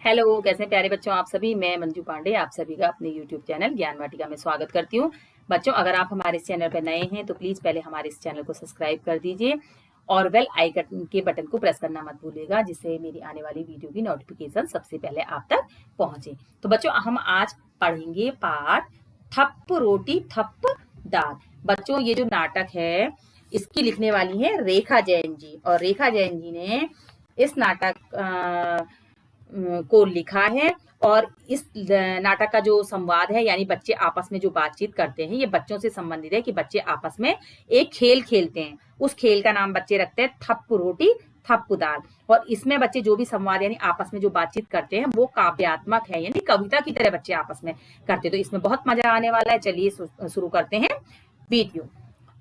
Hello, कैसे प्यारे बच्चों आप सभी। मैं मंजू पांडे आप सभी का अपने यूट्यूब चैनल ज्ञान वाटिका में स्वागत करती हूँ। बच्चों, अगर आप हमारे इस चैनल पर नए हैं तो प्लीज़ पहले हमारे इस चैनल को सब्सक्राइब कर दीजिए और बेल आइकन के बटन को प्रेस करना मत भूलिएगा, जिससे मेरी आने वाली वीडियो की नोटिफिकेशन सबसे पहले आप तक पहुँचे। तो बच्चों, हम आज पढ़ेंगे पाठ थप्प रोटी थप्प दाल। बच्चों, ये जो नाटक है इसकी लिखने वाली है रेखा जैन जी, और रेखा जैन जी ने इस नाटक को लिखा है। और इस नाटक का जो संवाद है, यानी बच्चे आपस में जो बातचीत करते हैं, ये बच्चों से संबंधित है कि बच्चे आपस में एक खेल खेलते हैं। उस खेल का नाम बच्चे रखते हैं थप्प रोटी थप्प दाल। और इसमें बच्चे जो भी संवाद यानी आपस में जो बातचीत करते हैं वो काव्यात्मक है, यानी कविता की तरह बच्चे आपस में करते हैं। तो इसमें बहुत मजा आने वाला है। चलिए शुरू करते हैं वीडियो।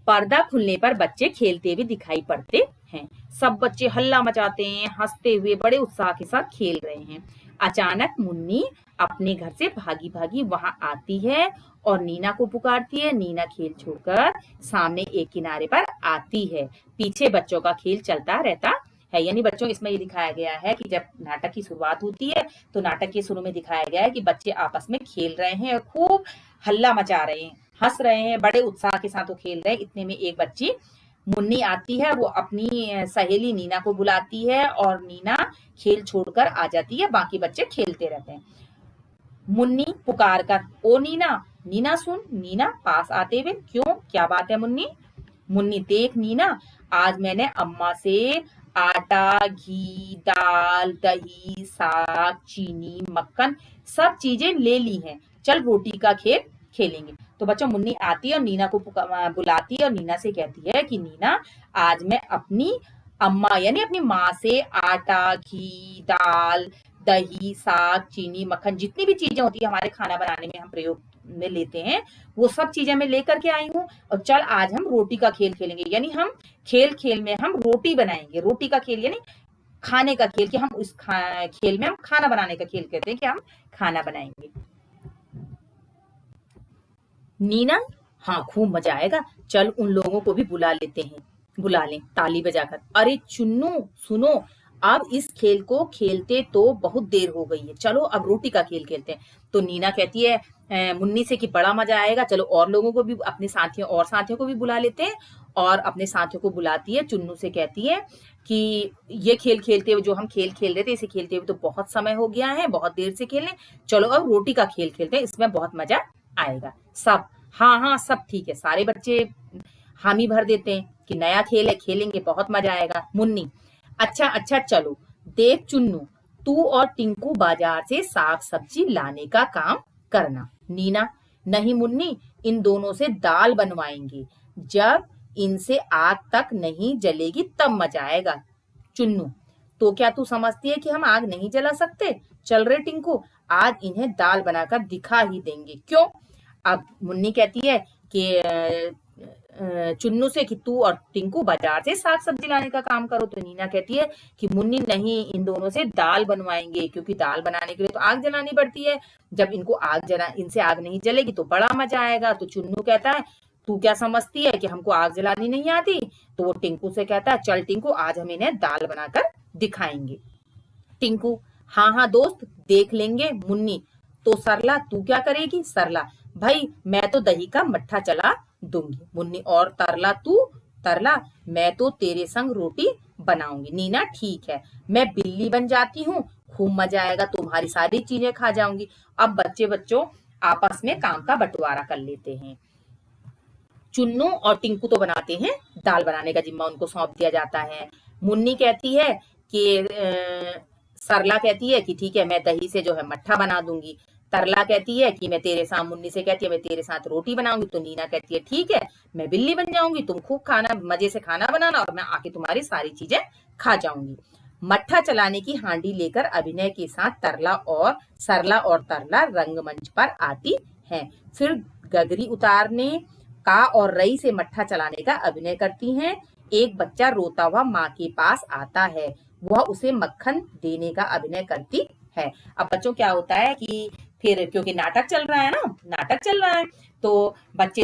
पर्दा खुलने पर बच्चे खेलते हुए दिखाई पड़ते हैं। सब बच्चे हल्ला मचाते हैं, हंसते हुए बड़े उत्साह के साथ खेल रहे हैं। अचानक मुन्नी अपने घर से भागी भागी वहां आती है और नीना को पुकारती है। नीना खेल छोड़कर सामने एक किनारे पर आती है। पीछे बच्चों का खेल चलता रहता है। यानी बच्चों, इसमें ये दिखाया गया है कि जब नाटक की शुरुआत होती है तो नाटक के शुरू में दिखाया गया है कि बच्चे आपस में खेल रहे हैं और खूब हल्ला मचा रहे हैं, हंस रहे हैं, बड़े उत्साह के साथ वो खेल रहे हैं। इतने में एक बच्ची मुन्नी आती है। वो अपनी सहेली नीना को बुलाती है और नीना खेल छोड़कर आ जाती है। बाकी बच्चे खेलते रहते हैं। मुन्नी पुकार कर, ओ नीना, नीना सुन। नीना पास आते हुए, क्यों, क्या बात है मुन्नी? मुन्नी, देख नीना, आज मैंने अम्मा से आटा, घी, दाल, दही, साग, चीनी, मक्खन सब चीजें ले ली हैं। चल रोटी का खेल खेलेंगे। तो बच्चों, मुन्नी आती है और नीना को बुलाती है और नीना से कहती है कि नीना, आज मैं अपनी अम्मा यानी अपनी माँ से आटा, घी, दाल, दही, साग, चीनी, मक्खन, जितनी भी चीजें होती है हमारे खाना बनाने में हम प्रयोग में लेते हैं, वो सब चीजें मैं लेकर के आई हूँ। और चल आज हम रोटी का खेल खेलेंगे। यानी हम खेल खेल में हम रोटी बनाएंगे। रोटी का खेल यानी खाने का खेल, कि हम उस खेल में हम खाना बनाने का खेल कहते हैं कि हम खाना बनाएंगे। नीना, हाँ खूब मजा आएगा, चल उन लोगों को भी बुला लेते हैं, बुला लें ताली बजाकर। अरे चुन्नू सुनो, अब इस खेल को खेलते तो बहुत देर हो गई है, चलो अब रोटी का खेल खेलते हैं। तो नीना कहती है मुन्नी से कि बड़ा मजा आएगा, चलो और लोगों को भी, अपने साथियों को भी बुला लेते हैं। और अपने साथियों को बुलाती है। चुन्नू से कहती है कि ये खेल खेलते हुए, जो हम खेल खेल रहे थे, इसे खेलते हुए तो बहुत समय हो गया है, बहुत देर से खेलने, चलो अब रोटी का खेल खेलते हैं, इसमें बहुत मजा आएगा। सब हाँ हाँ सब ठीक है, सारे बच्चे हामी भर देते हैं कि नया खेल है, खेलेंगे, बहुत मजा आएगा। मुन्नी, अच्छा अच्छा चलो, देख चुन्नू, तू और टिंकू बाजार से साग सब्जी लाने का काम करना। नीना, नहीं मुन्नी, इन दोनों से दाल बनवाएंगे, जब इनसे आग तक नहीं जलेगी तब मजा आएगा। चुन्नू, तो क्या तू समझती है कि हम आग नहीं जला सकते? चल रे टिंकू, आज इन्हें दाल बनाकर दिखा ही देंगे, क्यों? अब मुन्नी कहती है कि चुन्नू से कि तू और टिंकू बाजार से साग सब्जी लाने का काम करो। तो नीना कहती है कि मुन्नी नहीं, इन दोनों से दाल बनवाएंगे, क्योंकि दाल बनाने के लिए तो आग जलानी पड़ती है, जब इनसे आग नहीं जलेगी तो बड़ा मजा आएगा। तो चुन्नू कहता है, तू क्या समझती है कि हमको आग जलानी नहीं आती? तो वो टिंकू से कहता है, चल टिंकू, आज हम इन्हें दाल बनाकर दिखाएंगे। टिंकू, हाँ हाँ दोस्त, देख लेंगे। मुन्नी, तो सरला तू क्या करेगी? सरला, भाई मैं तो दही का मट्ठा चला दूंगी। मुन्नी, और तरला तू? तरला, मैं तो तेरे संग रोटी बनाऊंगी। नीना, ठीक है, मैं बिल्ली बन जाती हूँ, खूब मजा आएगा, तुम्हारी सारी चीजें खा जाऊंगी। अब बच्चों आपस में काम का बंटवारा कर लेते हैं। चुन्नू और टिंकू तो बनाते हैं, दाल बनाने का जिम्मा उनको सौंप दिया जाता है। मुन्नी कहती है कि सरला कहती है कि ठीक है, मैं दही से जो है मट्ठा बना दूंगी। तरला कहती है कि मुन्नी से कहती है मैं तेरे साथ रोटी बनाऊंगी। तो नीना कहती है ठीक है, मैं बिल्ली बन जाऊंगी, तुम खूब खाना, मजे से खाना बनाना और मैं आके तुम्हारी सारी चीजें खा जाऊंगी। मट्ठा चलाने की हांडी लेकर अभिनय के साथ सरला और तरला रंगमंच पर आती हैं। फिर गगरी उतारने का और रई से मट्ठा चलाने का अभिनय करती हैं। एक बच्चा रोता हुआ माँ के पास आता है, वह उसे मक्खन देने का अभिनय करती है। अब बच्चों क्या होता है कि फिर, क्योंकि नाटक चल रहा है ना, नाटक चल रहा है, तो बच्चे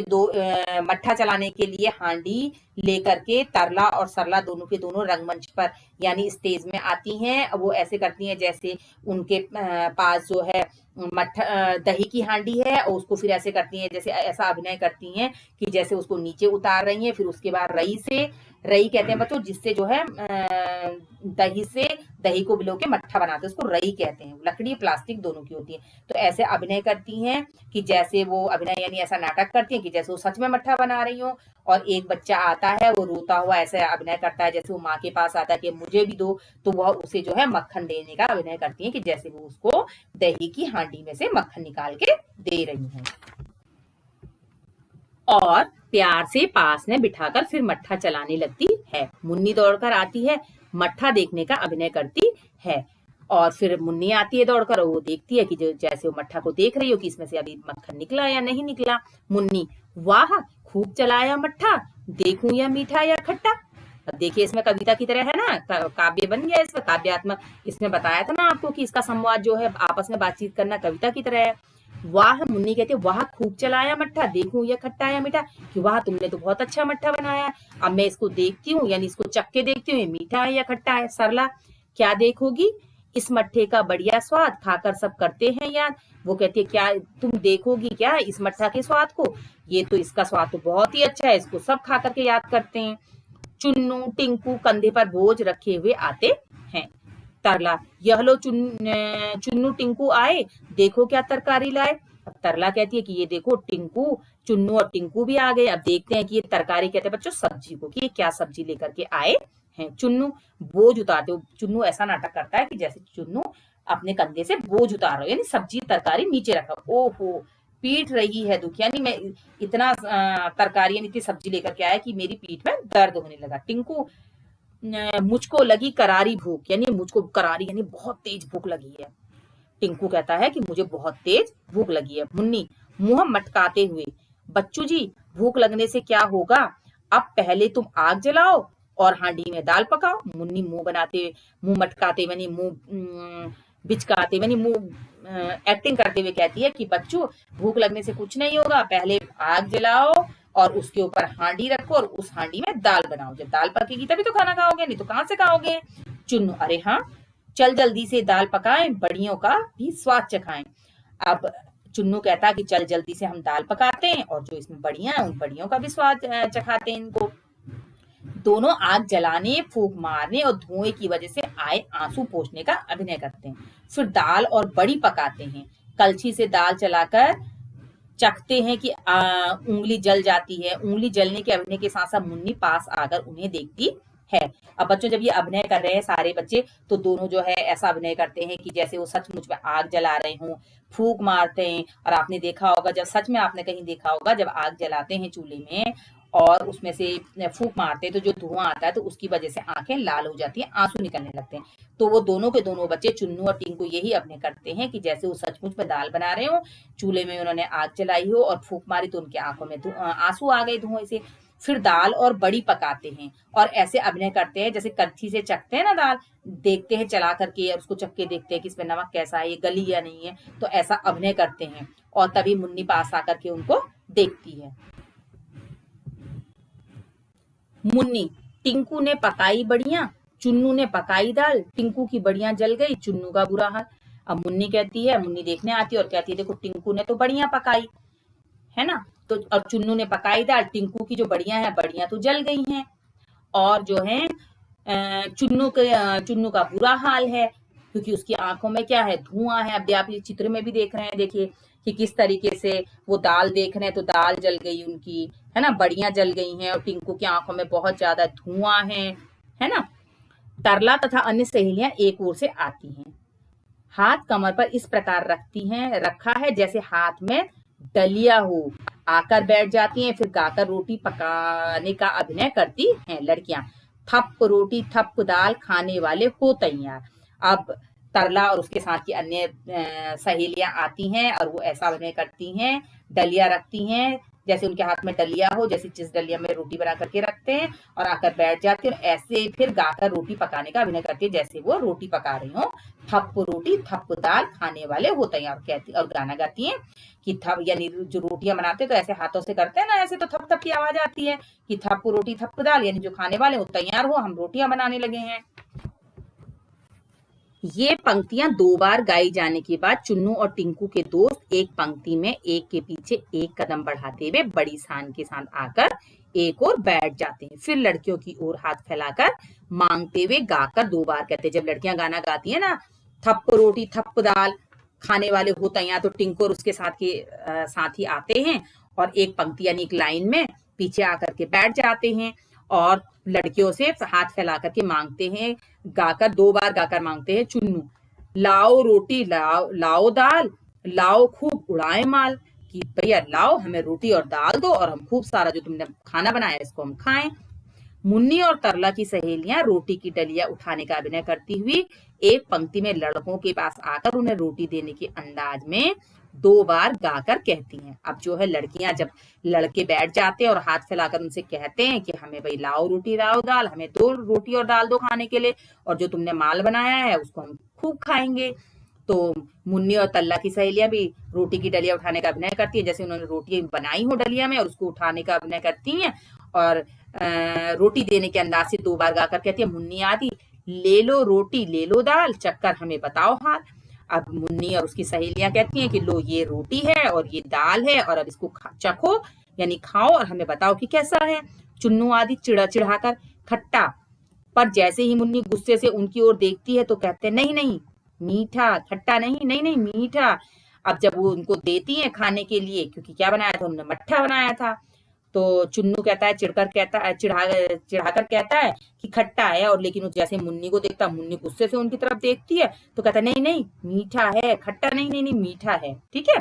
मट्ठा चलाने के लिए हांडी लेकर के तरला और सरला दोनों के दोनों रंगमंच पर यानी स्टेज में आती हैं। वो ऐसे करती हैं जैसे उनके पास जो है दही की हांडी है, और उसको फिर ऐसे करती हैं, जैसे ऐसा अभिनय करती हैं कि जैसे उसको नीचे उतार रही हैं। फिर उसके बाद रई कहते हैं बच्चों, जिससे जो है दही को भिगो के मट्ठा बनाते हैं, उसको रई कहते हैं। लकड़ी प्लास्टिक दोनों की होती है। तो ऐसे अभिनय करती हैं कि जैसे वो अभिनय यानी ऐसा नाटक करती हैं कि जैसे वो सच में मट्ठा बना रही हो। और एक बच्चा आता है, वो रोता हुआ ऐसे अभिनय करता है जैसे वो माँ के पास आता है कि मुझे भी दो, तो वह उसे जो है मक्खन देने का अभिनय करती है कि जैसे वो उसको दही की हांडी में से मक्खन निकाल के दे रही है। और प्यार से पास में बिठाकर फिर मट्ठा चलाने लगती है। मुन्नी दौड़कर आती है, मट्ठा देखने का अभिनय करती है। और फिर मुन्नी आती है दौड़कर, और वो देखती है कि जैसे वो मट्ठा को देख रही हो कि इसमें से अभी मक्खन निकला या नहीं निकला। मुन्नी, वाह खूब चलाया मट्ठा, देखूं या मीठा या खट्टा। अब देखिए इसमें कविता की तरह है ना, काव्य बन गया इसमें, काव्यात्मक। इसमें बताया था ना आपको कि इसका संवाद जो है आपस में बातचीत करना कविता की तरह है। वाह, मुन्नी कहते वाह खूब चलाया मट्ठा, देखूं या खट्टा या मीठा, कि वाह तुमने तो बहुत अच्छा मट्ठा बनाया। अब मैं इसको देखती हूँ यानी इसको चख के देखती हूँ, ये मीठा है या खट्टा है। सरला, क्या देखोगी, इस मट्ठे का बढ़िया स्वाद, खाकर सब करते हैं याद। वो कहती है क्या तुम देखोगी क्या इस मट्ठा के स्वाद को, ये तो इसका स्वाद तो बहुत ही अच्छा है, इसको सब खा करके याद करते हैं। चुन्नू टिंकू कंधे पर बोझ रखे हुए आते हैं। तरला, यह लो चुन्नू टिंकू आए, देखो क्या तरकारी लाए। अब तरला कहती है कि ये देखो टिंकू, चुन्नू और टिंकू भी आ गए। अब देखते हैं कि ये तरकारी कहते हैं बच्चों सब्जी को, कि ये क्या सब्जी लेकर के आए हैं। चुन्नू, बोझ उतारते हो। चुन्नू ऐसा नाटक करता है कि जैसे चुन्नू अपने कंधे से बोझ उतार रहा हो, यानी सब्जी तरकारी नीचे रखा। ओहो, पीट रही है दुख, यानी मैं इतना तरकारी यानी इतनी सब्जी लेकर के आया कि मेरी पीठ में दर्द होने लगा। टिंकू, मुझको लगी करारी भूख, यानी मुझको करारी यानी बहुत तेज भूख लगी है। टिंकू कहता है कि मुझे बहुत तेज भूख लगी है। मुन्नी, मुंह मटकाते हुए, बच्चू जी भूख लगने से क्या होगा, अब पहले तुम आग जलाओ और हांडी में दाल पकाओ। मुन्नी मुंह मटकाते यानी मुंह बिचकाते यानी मुंह एक्टिंग करते हुए कहती है कि बच्चू भूख लगने से कुछ नहीं होगा, पहले आग जलाओ और उसके ऊपर हांडी रखो और उस हांडी में दाल बनाओ। जब दाल पकेगी तभी तो खाना खाओगे, नहीं तो कहां से खाओगे। चुन्नू, अरे हाँ, चल जल्दी से दाल पकाएं, बड़ियों का भी स्वाद चखाएं। अब चुन्नू कहता कि चल जल्दी से हम दाल पकाते हैं और जो इसमें बड़ियां हैं उन बड़ियों का भी स्वाद चखाते हैं इनको। दोनों आग जलाने, फूंक मारने और धुएं की वजह से आए आंसू पोंछने का अभिनय करते हैं। फिर दाल और बड़ी पकाते हैं। कलछी से दाल चलाकर चखते हैं कि उंगली जल जाती है। उंगली जलने के अभिनय के साथ साथ मुन्नी पास आकर उन्हें देखती है। अब बच्चों जब ये अभिनय कर रहे हैं सारे बच्चे, तो दोनों जो है ऐसा अभिनय करते हैं कि जैसे वो सचमुच में आग जला रहे हों, फूंक मारते हैं। और आपने देखा होगा, जब सच में आपने कहीं देखा होगा, जब आग जलाते हैं चूल्हे में और उसमें से फूंक मारते हैं तो जो धुआं आता है तो उसकी वजह से आंखें लाल हो जाती हैं, आंसू निकलने लगते हैं। तो वो दोनों के दोनों बच्चे चुन्नू और टिंकू यही अभिनय करते हैं कि जैसे वो सचमुच में दाल बना रहे हो, चूल्हे में उन्होंने आग जलाई हो और फूंक मारी तो उनकी आंखों में आंसू आ गए धुएं से। फिर दाल और बड़ी पकाते हैं और ऐसे अभिनय करते हैं जैसे कच्ची से चखते हैं ना दाल, देखते हैं चला करके और उसको चख के देखते हैं कि इसमें नमक कैसा है, ये गली या नहीं है। तो ऐसा अभिनय करते हैं और तभी मुन्नी पास आकर के उनको देखती है। मुन्नी, टिंकू ने पकाई बड़ियां, चुन्नू ने पकाई दाल, टिंकू की बड़ियां जल गई, चुन्नू का बुरा हाल। अब मुन्नी कहती है, मुन्नी देखने आती है और कहती है देखो टिंकू ने तो बड़ियां पकाई है ना, तो अब चुन्नू ने पकाई दाल, टिंकू की जो बड़ियां हैं बड़ियां तो जल गई हैं। और जो है चुन्नू का बुरा हाल है क्योंकि उसकी आंखों में क्या है, धुआं है। अब आप ये चित्र में भी देख रहे हैं, देखिए कि किस तरीके से वो दाल देख रहे हैं तो दाल जल गई उनकी, है ना, बड़ियां जल गई हैं और टिंकू की आंखों में बहुत ज्यादा धुआं है ना। तरला तथा अन्य सहेलियां एक ओर से आती हैं, हाथ कमर पर इस प्रकार रखा है जैसे हाथ में डलिया हो, आकर बैठ जाती हैं। फिर गाकर रोटी पकाने का अभिनय करती हैं लड़कियां। थप रोटी थप दाल, खाने वाले हो तैयार। अब तरला और उसके साथ की अन्य सहेलियां आती हैं और वो ऐसा अभिनय करती हैं, डलिया रखती हैं जैसे उनके हाथ में डलिया हो, जैसे जिस डलिया में रोटी बना करके रखते हैं, और आकर बैठ जाती है और ऐसे फिर गाकर रोटी पकाने का अभिनय करती है जैसे वो रोटी पका रही हो। थप रोटी थप दाल खाने वाले हो तैयार, कहती और गाना गाती हैं कि थप, यानी जो रोटियां बनाते हैं तो ऐसे हाथों से करते हैं ना, ऐसे तो थप थप की आवाज आती है कि थप रोटी थप दाल, यानी जो खाने वाले हो तैयार हो, हम रोटियां बनाने लगे हैं। ये पंक्तियां 2 बार गाई जाने के बाद चुन्नू और टिंकू के दोस्त एक पंक्ति में एक के पीछे एक कदम बढ़ाते हुए बड़ी शान के साथ आकर एक और बैठ जाते हैं। फिर लड़कियों की ओर हाथ फैलाकर मांगते हुए गाकर 2 बार कहते हैं। जब लड़कियां गाना गाती है ना, थप रोटी थप दाल खाने वाले हो तैयार, तो टिंकू और उसके साथी आते हैं और एक पंक्ति यानी एक लाइन में पीछे आकर के बैठ जाते हैं और लड़कियों से हाथ फैला करके मांगते हैं, गाकर 2 बार गाकर मांगते हैं, चुन्नू लाओ रोटी लाओ दाल लाओ खूब उड़ाए माल, कि भैया लाओ हमें रोटी और दाल दो और हम खूब सारा जो तुमने खाना बनाया इसको हम खाएं। मुन्नी और तरला की सहेलियां रोटी की डलिया उठाने का अभिनय करती हुई एक पंक्ति में लड़कों के पास आकर उन्हें रोटी देने के अंदाज में 2 बार गाकर कहती हैं। अब जो है लड़कियां जब लड़के बैठ जाते हैं और हाथ फैलाकर उनसे कहते हैं कि हमें भाई लाओ रोटी लाओ दाल, हमें 2 रोटी और दाल दो खाने के लिए, और जो तुमने माल बनाया है उसको हम खूब खाएंगे। तो मुन्नी और तल्ला की सहेलियां भी रोटी की डलिया उठाने का अभिनय करती है, जैसे उन्होंने रोटी बनाई हो डलिया में और उसको उठाने का अभिनय करती हैं और रोटी देने के अंदाज से 2 बार गाकर कहती है, मुन्नी आदि ले लो रोटी ले लो दाल, चक्कर हमें बताओ हाल। अब मुन्नी और उसकी सहेलियां कहती हैं कि लो ये रोटी है और ये दाल है और अब इसको चखो यानी खाओ और हमें बताओ कि कैसा है। चुन्नू आदि चिढ़ाकर खट्टा, पर जैसे ही मुन्नी गुस्से से उनकी ओर देखती है तो कहते हैं नहीं नहीं मीठा, खट्टा नहीं, नहीं नहीं मीठा। अब जब वो उनको देती है खाने के लिए, क्योंकि क्या बनाया था उन्होंने, मट्ठा बनाया था, तो चुन्नू कहता है चिढ़ाकर कहता है कि खट्टा है, और लेकिन वो जैसे मुन्नी को देखता, मुन्नी गुस्से से उनकी तरफ देखती है तो कहता है नहीं नहीं मीठा है, खट्टा नहीं, नहीं नहीं मीठा है, ठीक है।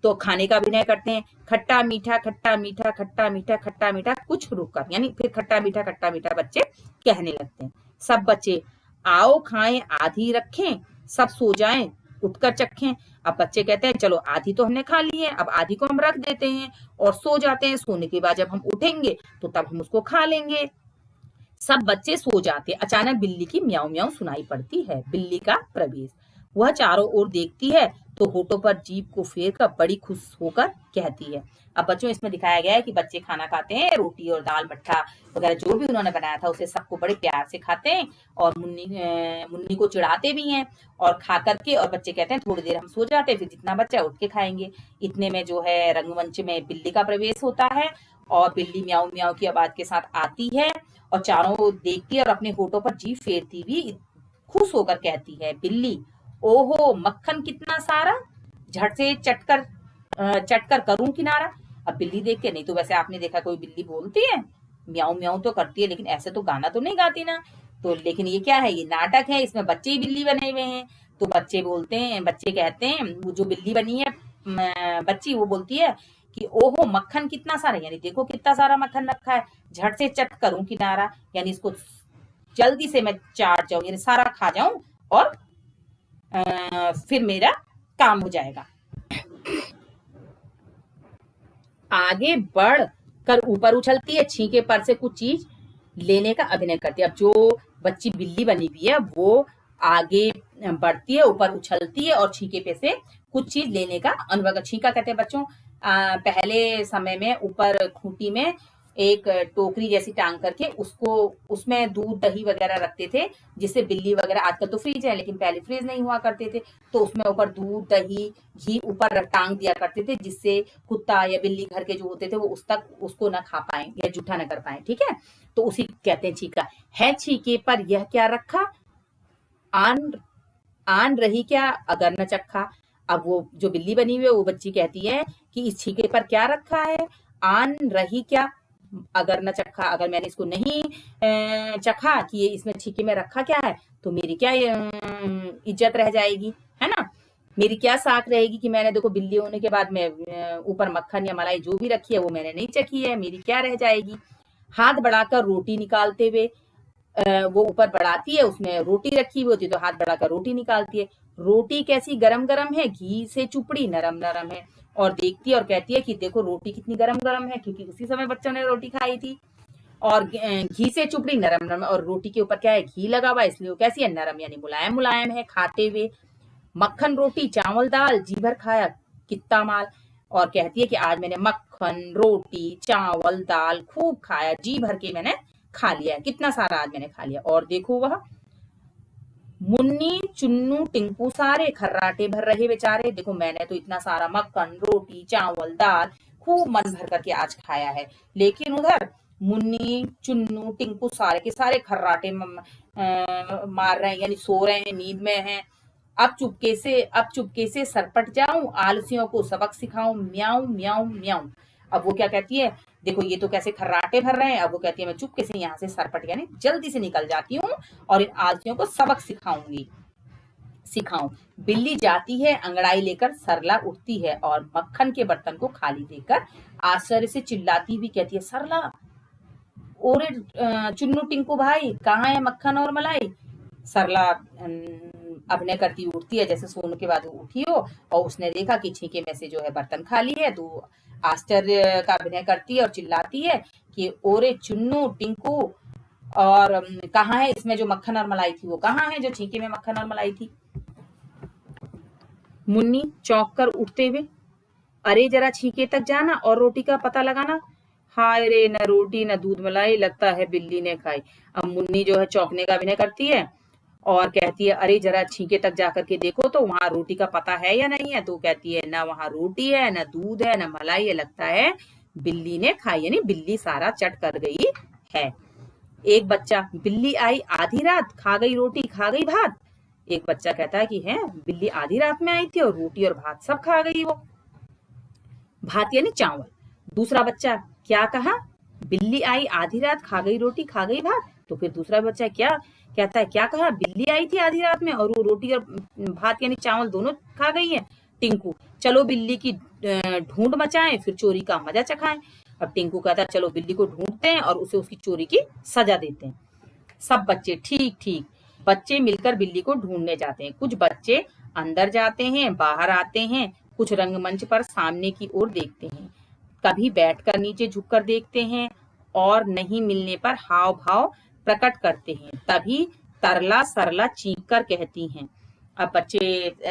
तो खाने का अभिनय करते हैं, खट्टा मीठा खट्टा मीठा खट्टा मीठा खट्टा मीठा कुछ रुक कर, यानी फिर खट्टा मीठा बच्चे कहने लगते हैं। सब बच्चे आओ खाएं आधी रखें, सब सो जाएं उठकर चखें। अब बच्चे कहते हैं चलो आधी तो हमने खा ली है, अब आधी को हम रख देते हैं और सो जाते हैं। सोने के बाद जब हम उठेंगे तो तब हम उसको खा लेंगे। सब बच्चे सो जाते। अचानक बिल्ली की म्याऊं म्याऊं सुनाई पड़ती है। बिल्ली का प्रवेश। वह चारों ओर देखती है तो होठों पर जीभ को फेर कर बड़ी खुश होकर कहती है। अब बच्चों इसमें दिखाया गया है कि बच्चे खाना खाते हैं, रोटी और दाल मट्ठा वगैरह जो भी उन्होंने बनाया था उसे सबको बड़े प्यार से खाते हैं और मुन्नी को चिढ़ाते भी हैं और खा करके, और बच्चे कहते हैं थोड़ी देर हम सो जाते हैं, फिर जितना बच्चा उठ के खाएंगे। इतने में जो है रंगमंच में बिल्ली का प्रवेश होता है और बिल्ली म्याऊं म्याऊं की आवाज के साथ आती है और चारों देखती है और अपने होठों पर जीभ फेरती हुई खुश होकर कहती है, बिल्ली ओहो मक्खन कितना सारा, झट से चटकर करूं किनारा। अब बिल्ली देख के, नहीं तो वैसे आपने देखा कोई बिल्ली बोलती है, म्याऊं म्याऊं तो करती है लेकिन ऐसे तो गाना तो नहीं गाती ना, तो लेकिन ये क्या है, ये नाटक है, इसमें बच्चे ही बिल्ली बने हुए हैं। तो बच्चे कहते हैं, वो जो बिल्ली बनी है बच्ची, वो बोलती है कि ओहो मक्खन कितना सारा, यानी देखो कितना सारा मक्खन रखा है, झट से चट करूं किनारा, यानी इसको जल्दी से मैं चाट जाऊं, यानी सारा खा जाऊं और फिर मेरा काम हो जाएगा। आगे बढ़ कर ऊपर उछलती है, छींके पर से कुछ चीज लेने का अभिनय करती है। अब जो बच्ची बिल्ली बनी हुई है वो आगे बढ़ती है, ऊपर उछलती है और छींके पे से कुछ चीज लेने का अनुभव। छींका कहते हैं बच्चों, पहले समय में ऊपर खूंटी में एक टोकरी जैसी टांग करके उसमें दूध दही वगैरह रखते थे, जिससे बिल्ली वगैरह, आजकल तो फ्रिज है लेकिन पहले फ्रिज नहीं हुआ करते थे, तो उसमें ऊपर दूध दही घी ऊपर टांग दिया करते थे, जिससे कुत्ता या बिल्ली घर के जो होते थे वो उसको ना खा पाए या जूठा ना कर पाए, ठीक है। तो उसी कहते हैं छींका। है छींके पर यह क्या रखा, आन रही क्या अगर न चखा। अब वो जो बिल्ली बनी हुई है वो बच्ची कहती है कि इस छींके पर क्या रखा है, आन रही क्या अगर न चखा, अगर मैंने इसको नहीं चखा कि ये इसमें छींके में रखा क्या है तो मेरी क्या इज्जत रह जाएगी, है ना, मेरी क्या साख रहेगी कि मैंने देखो बिल्ली होने के बाद में ऊपर मक्खन या मलाई जो भी रखी है वो मैंने नहीं चखी है, मेरी क्या रह जाएगी। हाथ बढ़ाकर रोटी निकालते हुए वो ऊपर बढ़ाती है, उसमें रोटी रखी हुई होती है, तो हाथ बढ़ाकर रोटी निकालती है। रोटी कैसी गरम गरम है, घी से चुपड़ी नरम नरम है। और देखती है और कहती है कि देखो रोटी कितनी गरम गरम है, क्योंकि उसी समय बच्चों ने रोटी खाई थी। और घी से चुपड़ी नरम नरम, और रोटी के ऊपर क्या है, घी लगा हुआ है, इसलिए वो कैसी है, नरम यानी मुलायम मुलायम है खाते हुए। मक्खन रोटी चावल दाल जी भर खाया कित्ता माल। और कहती है कि आज मैंने मक्खन रोटी चावल दाल खूब खाया, जी भर के मैंने खा लिया है, कितना सारा आज मैंने खा लिया। और देखो वह मुन्नी चुन्नू टिंकू सारे खर्राटे भर रहे बेचारे, देखो मैंने तो इतना सारा मक्खन रोटी चावल दाल खूब मन भर करके आज खाया है, लेकिन उधर मुन्नी चुन्नू टिंकू सारे के सारे खर्राटे मार रहे हैं, यानी सो रहे हैं, नींद में हैं। अब चुपके से सरपट जाऊं, आलसियों को सबक सिखाऊं, म्याऊं म्याऊं म्याऊं। अब वो क्या कहती है, देखो ये तो कैसे खर्राटे भर रहे हैं, अब वो कहती है मैं चुपके से यहाँ से सरपट यानी जल्दी से निकल जाती हूँ और इन आलसियों को सबक सिखाऊं। बिल्ली जाती है अंगड़ाई लेकर, सरला उठती है और मक्खन के बर्तन को खाली देकर आश्चर्य से चिल्लाती हुई कहती है, सरला ओरे चुन्नू टिंकू भाई कहाँ है मक्खन और मलाई। सरला अभिनय करती उठती है जैसे सोने के बाद उठी हो, और उसने देखा कि छींके में से जो है बर्तन खाली है, तो आश्चर्य का अभिनय करती है और चिल्लाती है कि ओरे चुन्नू टिंकू, और कहाँ है इसमें जो मक्खन और मलाई थी, वो कहाँ है जो छींके में मक्खन और मलाई थी। मुन्नी चौंक कर उठते हुए, अरे जरा छींके तक जाना और रोटी का पता लगाना। हाय रे, न रोटी न दूध मलाई, लगता है बिल्ली ने खाई। अब मुन्नी जो है चौंकने का अभिनय करती है और कहती है, अरे जरा छींके तक जाकर के देखो तो वहां रोटी का पता है या नहीं है। तो कहती है, ना वहां रोटी है न दूध है न मलाई है, लगता है बिल्ली ने खाई, यानी बिल्ली सारा चट कर गई है। एक बच्चा, बिल्ली आई आधी रात खा गई रोटी खा गई भात। एक बच्चा कहता है कि है बिल्ली आधी रात में आई थी और रोटी और भात सब खा गई वो, भात यानी चावल। दूसरा बच्चा, क्या कहा, बिल्ली आई आधी रात खा गई रोटी खा गई भात। तो फिर दूसरा बच्चा क्या कहता है, क्या कहा, बिल्ली आई थी आधी रात में और वो रोटी और भात यानी चावल दोनों खा गई है। टिंकू, चलो बिल्ली की ढूंढ मचाएं फिर चोरी का मजा चखाएं। अब टिंकू कहता है, चलो बिल्ली को ढूंढते हैं और उसे उसकी चोरी की सजा देते हैं। सब बच्चे, ठीक ठीक। बच्चे मिलकर बिल्ली को ढूंढने जाते हैं। कुछ बच्चे अंदर जाते हैं, बाहर आते हैं, कुछ रंगमंच पर सामने की ओर देखते हैं, कभी बैठकर नीचे झुककर देखते हैं और नहीं मिलने पर हाव भाव प्रकट करते हैं। तभी तरला सरला चीख कर कहती हैं। अब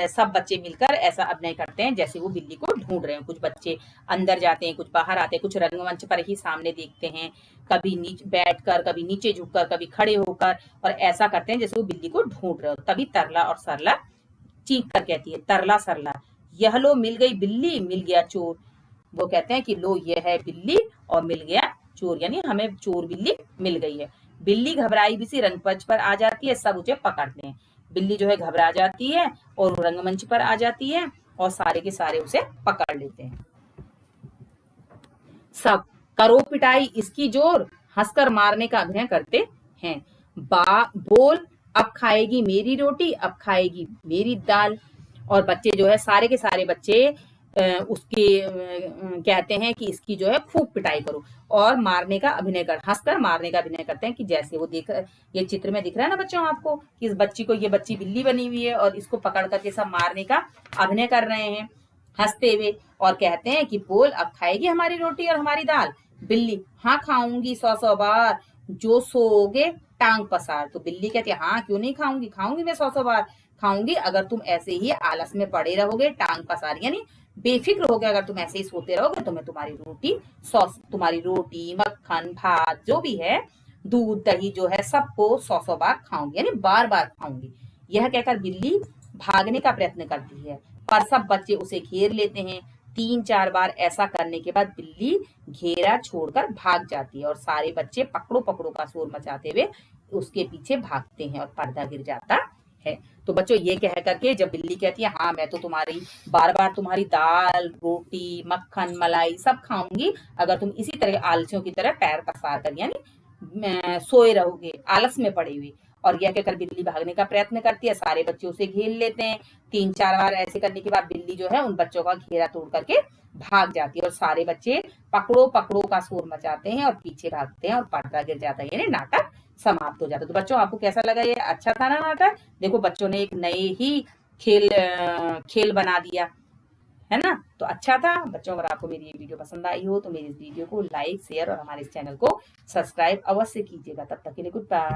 सब बच्चे मिलकर ऐसा अभिनय करते हैं जैसे वो बिल्ली को ढूंढ रहे हैं। कुछ बच्चे अंदर जाते हैं, कुछ बाहर आते हैं, कुछ रंगमंच पर ही सामने देखते हैं, कभी बैठकर, कभी नीचे झुककर, कभी खड़े होकर, और ऐसा करते हैं जैसे वो बिल्ली को ढूंढ रहे हो। तभी तरला और सरला चीख कर कहती है, तरला सरला, यह लो मिल गई बिल्ली मिल गया चोर। वो कहते हैं कि लो ये है बिल्ली और मिल गया चोर, यानी हमें चोर बिल्ली मिल गई है। बिल्ली घबराई भी सी रंगमंच पर आ जाती है, सब उसे पकड़ते हैं। बिल्ली जो है घबरा जाती है और रंगमंच पर आ जाती है और सारे के सारे उसे पकड़ लेते हैं। सब करो पिटाई इसकी जोर, हंसकर मारने का अभिनय करते हैं। बोल अब खाएगी मेरी रोटी अब खाएगी मेरी दाल। और बच्चे जो है सारे के सारे बच्चे उसके कहते हैं कि इसकी जो है खूब पिटाई करो और मारने का अभिनय कर, हंसकर मारने का अभिनय करते हैं कि जैसे वो देख, ये चित्र में दिख रहा है ना बच्चों आपको कि इस बच्ची को, ये बच्ची बिल्ली बनी हुई है और इसको पकड़ करके सब मारने का अभिनय कर रहे हैं हंसते हुए, और कहते हैं कि बोल अब खाएगी हमारी रोटी और हमारी दाल। बिल्ली, हाँ खाऊंगी 100 बार, जो सोओगे टांग पसार। तो बिल्ली कहती है, हाँ क्यों नहीं खाऊंगी, खाऊंगी मैं 100 बार खाऊंगी, अगर तुम ऐसे ही आलस में पड़े रहोगे टांग पसार, यानी बेफिक्र हो गया, अगर तुम ऐसे ही सोते रहोगे तो मैं तुम्हारी रोटी मक्खन भात जो भी है दूध दही जो है सबको 100 बार खाऊंगी, यानी बार बार खाऊंगी। यह कहकर बिल्ली भागने का प्रयत्न करती है, पर सब बच्चे उसे घेर लेते हैं। 3-4 बार ऐसा करने के बाद बिल्ली घेरा छोड़कर भाग जाती है और सारे बच्चे पकड़ो पकड़ो का शोर मचाते हुए उसके पीछे भागते हैं और पर्दा गिर जाता है। तो बच्चों ये कह करके जब बिल्ली कहती है, हाँ मैं तो बार बार तुम्हारी दाल रोटी मक्खन मलाई सब खाऊंगी, अगर तुम इसी तरह आलसियों की तरह पैर पसार कर यानी सोए रहोगे आलस में पड़े हुए। और यह कहकर बिल्ली भागने का प्रयत्न करती है, सारे बच्चे उसे घेर लेते हैं। 3-4 बार ऐसे करने के बाद बिल्ली जो है उन बच्चों का घेरा तोड़ करके भाग जाती है और सारे बच्चे पकड़ो पकड़ो का शोर मचाते हैं और पीछे भागते हैं और पर्दा गिर जाता है, यानी नाटक समाप्त हो जाता है। तो बच्चों आपको कैसा लगा ये? अच्छा था ना नाटक? देखो बच्चों ने एक नए ही खेल बना दिया, है ना? तो अच्छा था बच्चों। अगर आपको मेरी ये वीडियो पसंद आई हो तो मेरी इस वीडियो को लाइक, शेयर और हमारे इस चैनल को सब्सक्राइब अवश्य कीजिएगा। तब तक के लिए गुड बाय।